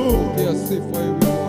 Pokea sifa ewe Bwana.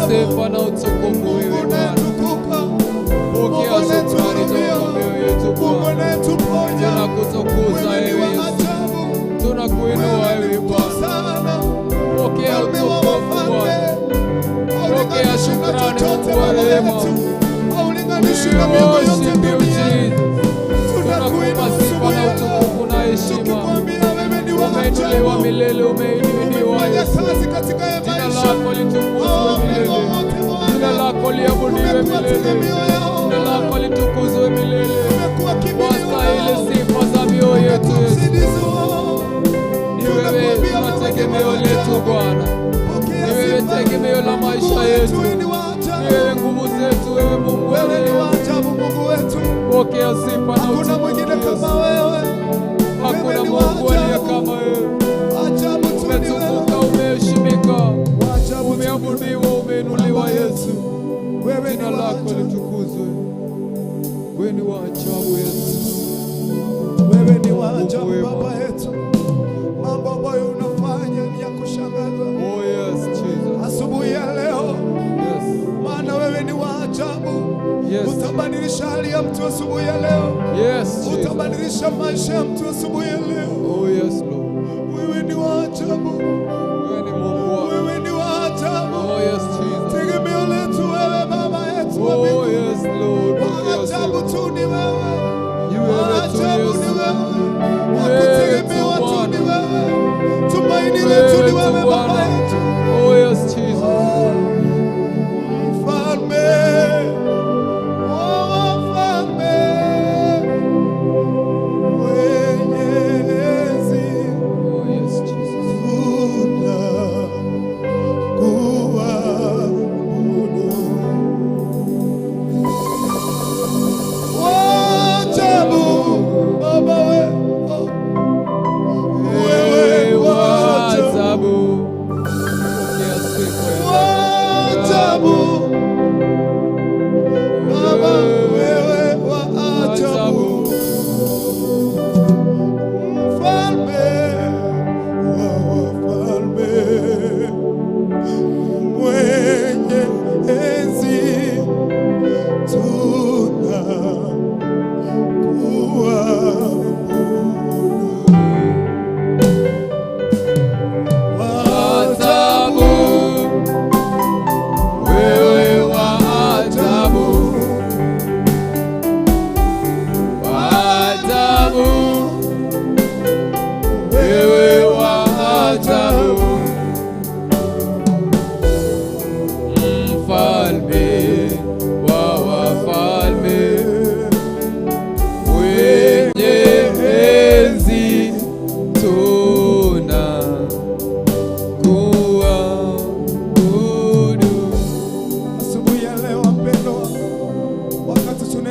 Sifa na utukufu wewe Bwana. Pokea shukrani toka mioyo yetu Bwana. Tunakutukuza wewe Yesu. Tunakuinua wewe Bwana. Pokea utukufu Bwana. Pokea shukrani Mungu wa rehema. Tunakupa sifa na utukufu na heshima. Umeinuliwa milele, umeinuliwa Yesu. Jina lako litukuzwe milele. Jina lako liabudiwe milele. Jina lako litukuzwe milele. Wastahili sifa za mioyo yetu Yesu. Ni wewe mategemeo letu Bwana. Ni wewe tegemeo la maisha yetu. Ni wewe nguvu zetu, wewe Mungu wetu. Pokea sifa na utukufu. Hakuna Mungu aliye kama wewe. Umetukuka, umeheshimika, umeabudiwa, umeinuliwa Yesu. Jina lako litukuzwe. Wewe ni wa ajabu Yesu. Wewe ni wa ajabu Baba yetu. Mambo ambayo unafanya ni ya kushangaza. Oh yes, Jesus. Asubuhi ya leo. Yes. Maana wewe ni wa ajabu. Yes. Utabadilisha hali ya mtu asubuhi ya leo. Yes. Utabadilisha maisha ya mtu asubuhi ya leo. Oh yes, Lord. Wewe ni wa ajabu. Wewe ni Mungu wangu. Wewe ni wa ajabu. Oh yes, Jesus. Tegemeo letu wewe Baba yetu. Oh yes, Lord. Wa ajabu tu ni wewe. Wa ajabu ni wewe. Wakutegemewa tu ni wewe. Tumaini letu ni wewe Baba yetu. Oh yes, Jesus. Mfalme.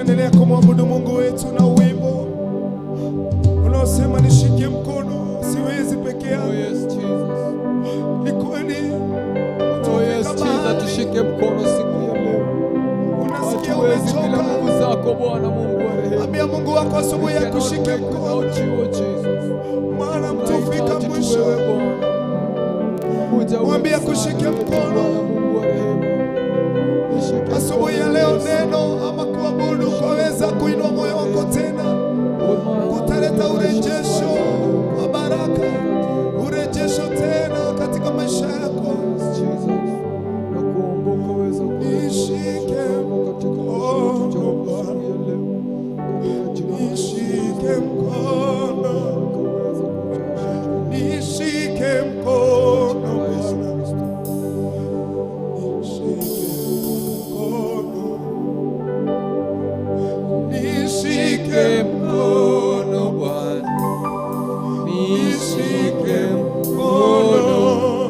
tunaendelea kumwabudu Mungu wetu na wimbo unaosema nishike mkono, siwezi peke yangu. Oh yes, Jesus. Ni kweli. Oh yes, Jesus, tushike mkono siku ya leo. Unasikia Hatuwezi bila umechoka. nguvu zako Bwana Mungu wa rehema. Ambia Mungu wako asubuhi ya kushike mkono. Maana mtafika mwisho. Mwambie kushike mkono. Asubuhi ya leo neno ama kuabudu kwaweza kuinua moyo wako tena, kutaleta urejesho wa baraka, urejesho tena katika maisha yako. Nishike mkono, nishike mkono, nishike mkono, nishike mkono Bwana, nishike mkono,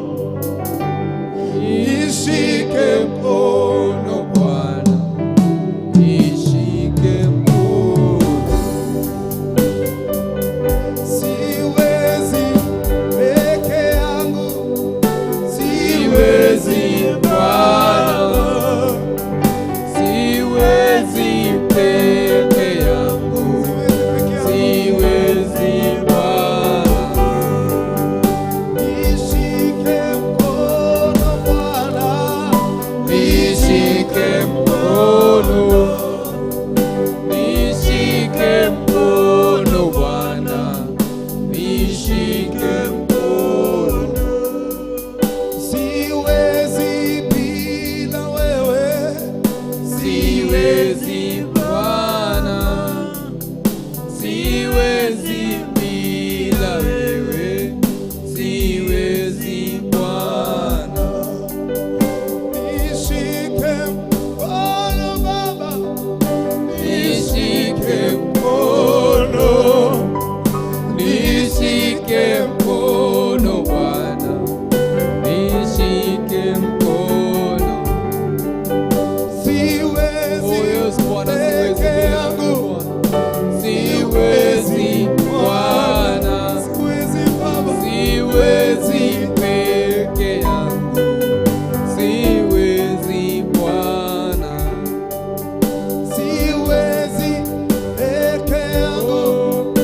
nishike mkono Bwana, nishike mkono. Siwezi peke yangu, siwezi Bwana, siwezi peke yangu, siwezi Bwana, nishike mkono Bwana, nishike mkono, nishike mkono Bwana, nishike mkono. Siwezi bila wewe, siwezi Bwana, siwezi bila wewe, siwezi Bwana. Nishike mkono Baba, nishike mkono, nishike mkono Bwana, nishike mkono. Siwezi peke yangu, siwezi Bwana, siwezi Baba, siwezi peke yangu, siwezi Bwana, siwezi peke yangu,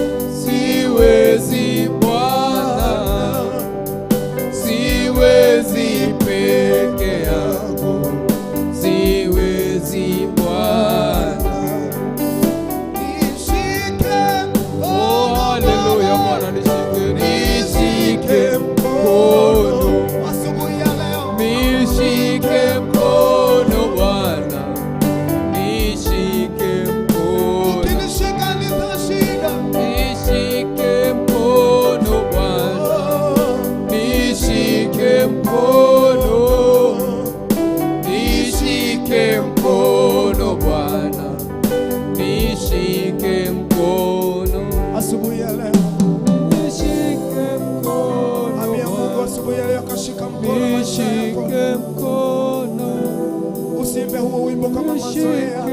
siwezi Bwana, siwezi peke yangu, siwezi Bwana. Nishike mkono, haleluya Bwana, nishike mkono asubuhi ya leo, nishike mkono Bwana, nishike mkono. Ukinishika nitashinda, nishike mkono Bwana, nishike mkono, nishike mkono Bwana, nishike mkono asubuhi ya leo, nishike mkono. Ambia Mungu asubuhi ya leo kashika mkono, nishike mkono. Usiimbe huo wimbo kama mazoea,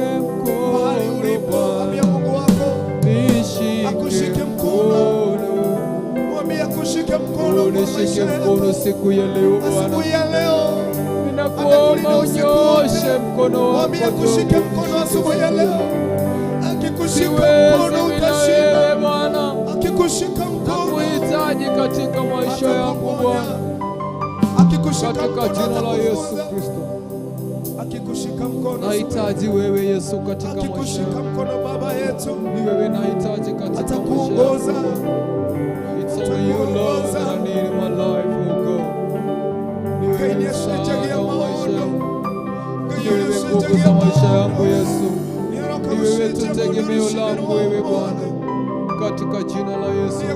mahali ulipo. Ambia Mungu wako akushike mkono, mwambie akushike mkono, nishike mkono siku ya leo Bwana. Asubuhi ya leo Ninakuomba unyoshe mkono wako, mwambie akushike mkono asubuhi ya leo. Akikushika mkono utashinda Bwana, akikushika mkono nakuhitaji katika maisha yangu Bwana, akikushika katika jina la Yesu Kristo. akikushika mkono Nahitaji wewe Yesu katika maisha akikushika yangu. mkono Baba yetu Ni wewe nahitaji katika maisha atakuongoza. yangu. It's only you Lord that I need in my life, oh God. Ni wewe msaada wa maisha yangu, ni wewe nguvu za maisha yangu Yesu, ni wewe tu tegemeo langu wewe Bwana, katika jina la Yesu Kristo.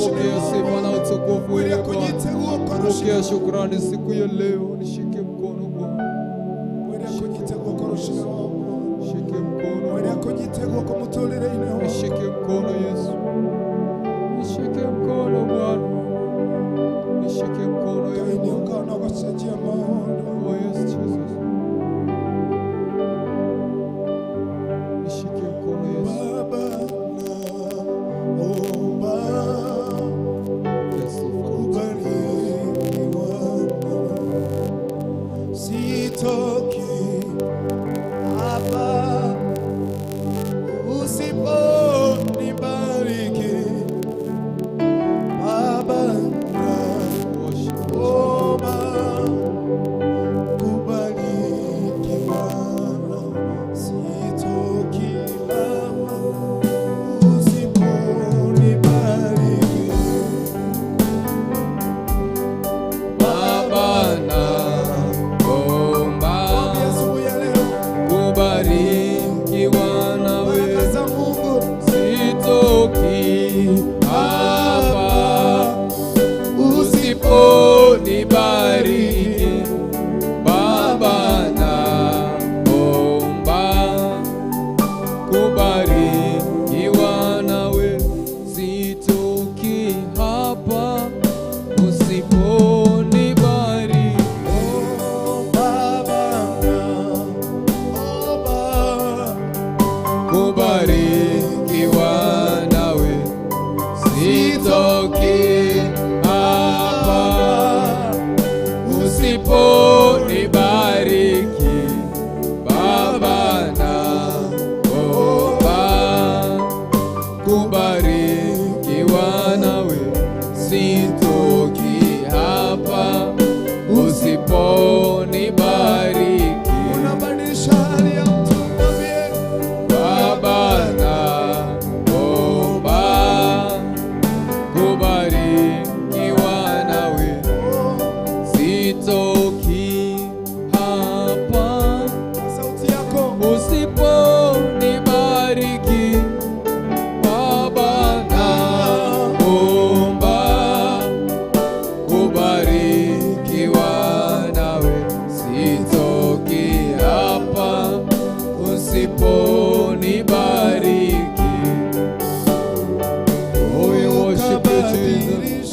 Pokea sifa na utukufu wewe Bwana, pokea shukrani siku ya leo. Nishike mkono Bwana, shike mkono, nishike mkono Yesu, nishike mkono Bwana, nishike mkono wewe Bwana. Oh yes, Jesus. kubarikiwa nawe, sitoki hapa usiponibariki Baba, naomba kubarikiwa nawe, sitoki hapa usiponibariki. Unabadilisha hali ya mtu, mwambie Baba, naomba kubarikiwa nawe, sitoki hapa sauti yako. usiponibariki Baba, naomba kubarikiwa nawe, sitoki hapa usiponibariki. Oh, we worship you, Jesus.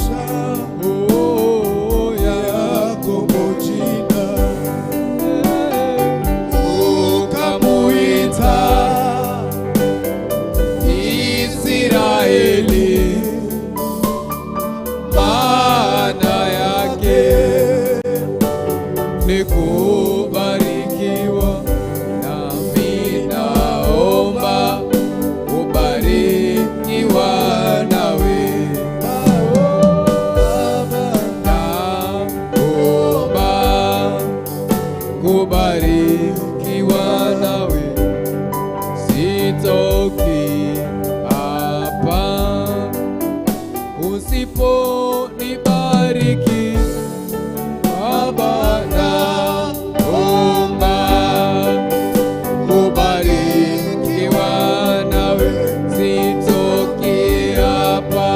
Oh, yeah. Ukamuita Israeli, maana yake ni kubarikiwa, nami naomba kubarikiwa nawe. Naomba kubarikiwa nawe, sitoki hapa usiponibariki Baba, naomba kubarikiwa nawe, sitoki hapa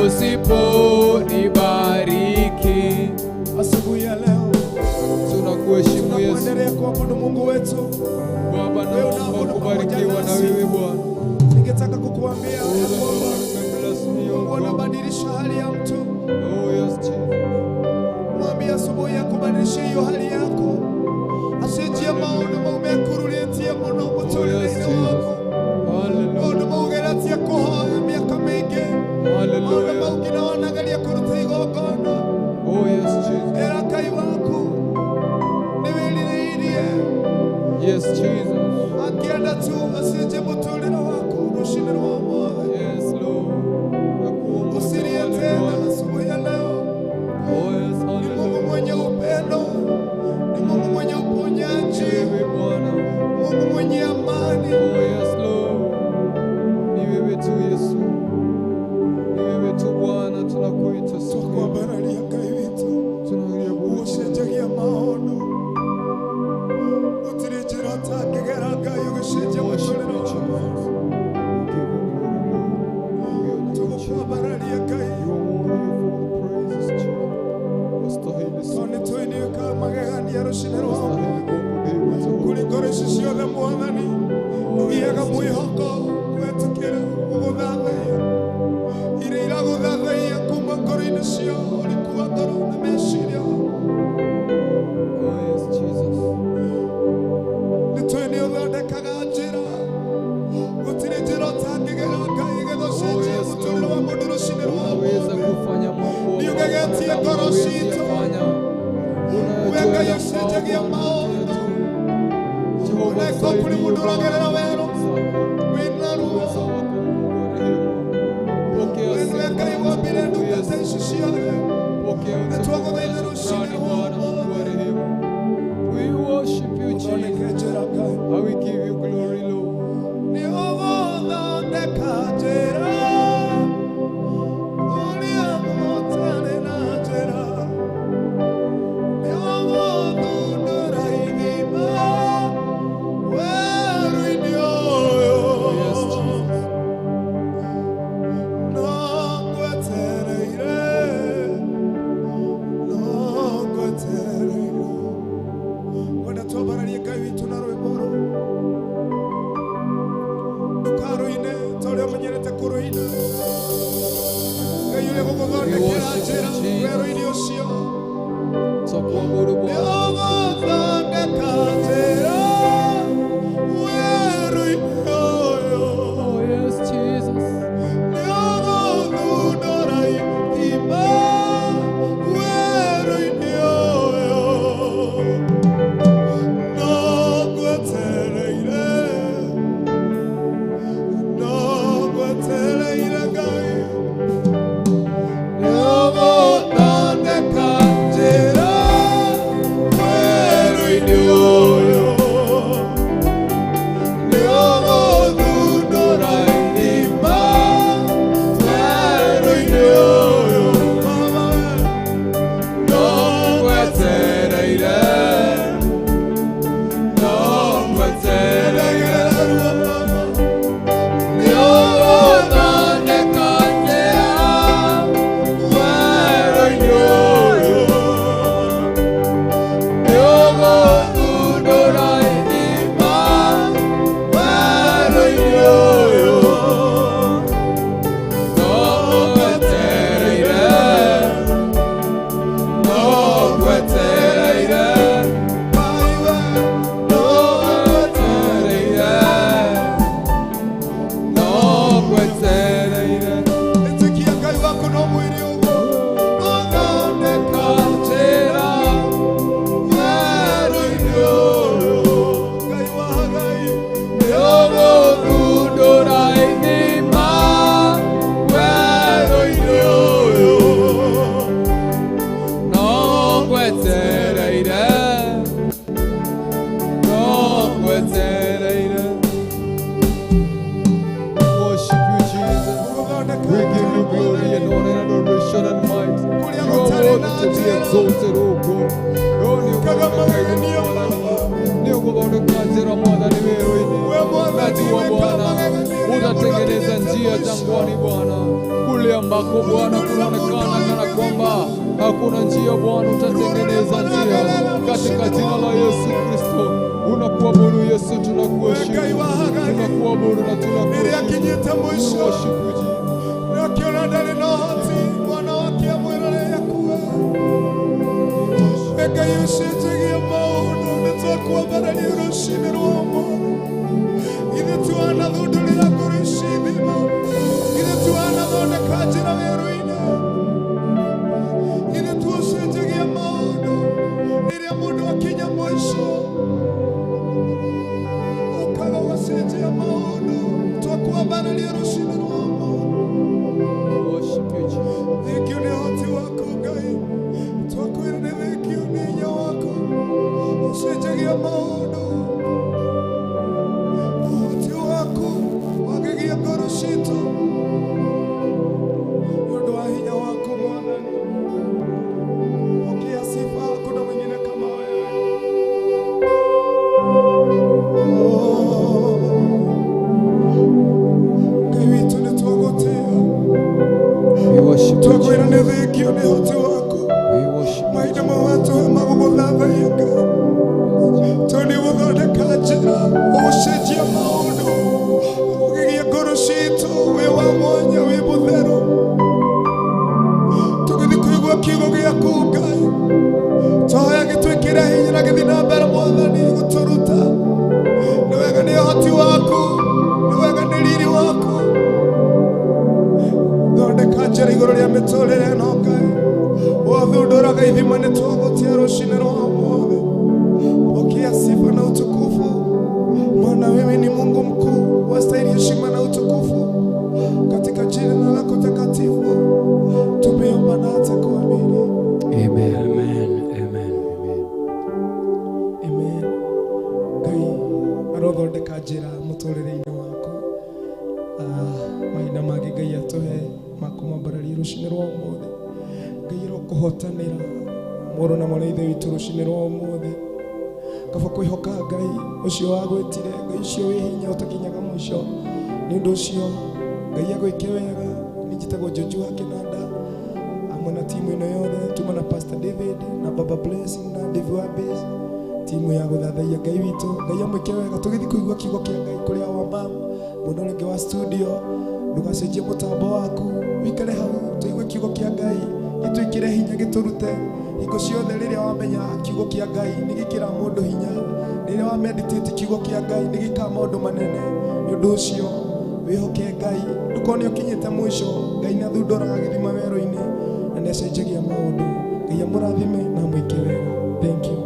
usiponibariki. Asubuhi ya leo Tunakuheshimu Yesu. tunaendelea kuabudu Mungu wetu. Baba, naomba kubarikiwa na wewe Bwana. Ningetaka kukuambia ya kwamba Bless me, oh Mungu God. anabadilisha hali ya mtu. Oh, yes, Jesus. Mwambie asubuhi ya kubadilisha hiyo hali yako. Asijie maono maumekurulietie muno Oh, yes, muturire Jesus. wako. Hallelujah. Maono maugeratie kuhoya miaka mingi. Maono Hallelujah. maugina wanagalia kuruta igongona. Oh, yes, Jesus. Era kai wako niwiliriirie Yes, Jesus. akienda tu asije muturire wako rushine rwa moyo. Yes, Lord. Nakuomba Usilie utawale tena Bwana. asubuhi ya leo. Oh, yes, Ni Mungu hallelujah. mwenye upendo, ni Mungu mwenye uponyaji, Wewe Bwana. Mungu mwenye amani. Oh, yes, Lord. Ni wewe tu Yesu. Ni wewe tu Bwana, tunakuita siku Kwa ya leo. barani ya kaivitu Tunaiabudu. ushejagia maono utirijira takegeraga yugisheja Worship you, mutorero Jesus. We give you glory, Lord. We honor you, kwa Jesus. barani ya kai You are worthy of all the praises, Jesus. Wastahili sifa. tone toinika magegani ya rushinero Wastahili kuabudiwa, Jehova. kulingoresha ciothe mwathani tugiaga mwihoko wetukira guguthathaiya iria iraguthathaia kuma ngoro-inĩ ciao rikuwa ngoro na meciria. Oh, yes, Jesus. Nĩtũĩ nĩũthondekaga njĩra, gũtirĩ njĩra ũtangĩgera Ngai ĩgĩthũcenjia mũtũũrĩre wa mũndũ rũcinĩ rwa Unaweza ũmũthĩ. kufanya mambo Niugegetie ngoro huwezi citũ. yafanya. We Ngai ũcenjagia maũndũ. Ũnaĩkwo kũrĩ mũndũ ũragerera werũ wĩna ruo. We nĩwe Ngai wombire ndungata ici ciothe. Nĩtwagũthaitha rũcinĩ rwa ũmũthĩ. We worship you, Ũthondeke Jesus. njĩra Ngai. I will give you glory, Lord. Nĩũgũthondeka njĩra ũrĩa mũtarĩ na njĩra. Nĩũgũthundũra ithima werũ-inĩ ũyũ. Yes, Jesus. No ngwetereire, no ngwetereire. Wenda twambararie Ngai witũ na rwĩmbo rũrũ. Ndũkarũine ta ũrĩa ũmenyerete kũrũina. Ngai ũrĩa gũgũthondekera njĩra werũ-inĩ ũcio. Twakuabudu Bwana. Nĩũgũthondeka njĩra werũ-inĩ ũyũ. to be exalted, oh God. Oh, ni ugothondeka njĩra Mwathani wĩra-inĩ. Najua Bwana utatengeneza njia jangwani Bwana, kule ambako Bwana kunaonekana kana kwamba hakuna njia Bwana utatengeneza njia, katika jina la Yesu Kristo. Unakuabudu Yesu, tunakuheshimu, tunakuabudu na tunakuheshimu. Ucio wagwetire Ngai ucio wi hinya utakinyaga mwisho ni undu ucio Ngai agwike wega. Nijitagwo Joju wa Kinanda amwe na timu ino yothe, tuma na Pastor David na Baba Blessing na David wa Base, timu ya guthathaia Ngai witu. Ngai amwike wega. Tugithi kuigua kiugo kia Ngai kuria wa mam mundu ringi wa studio, ndugacenjie mutambo waku, wikare hau tuigue kiugo kia Ngai gitwikire hinya giturute iko ciothe. Riria wamenya kiugo kia Ngai nigikira mundu hinya, riria wa meditate kiugo kia Ngai nigika maundu manene. Ni undu ucio wihoke Ngai, ndukone ukinyite mwisho. Ngai ni athundoraga githima werũ-inĩ na nĩacenjagia maundu. Ngai amũrathime na mwĩke wega. Thank you.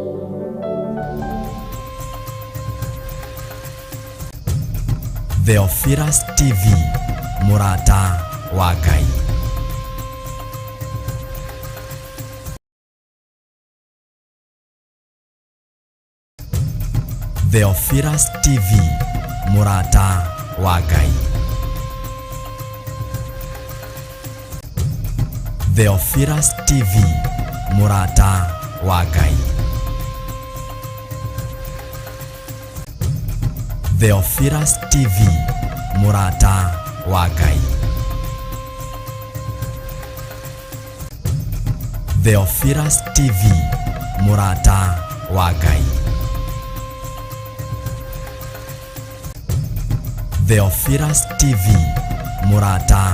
Theophilus TV, MURATA wa Ngai. Theophilus TV, MURATA wa Ngai. Theophilus TV, MURATA wa Ngai. Theophilus TV, MURATA wa Ngai. Theophilus TV, MURATA wa Ngai. Theophilus TV, MURATA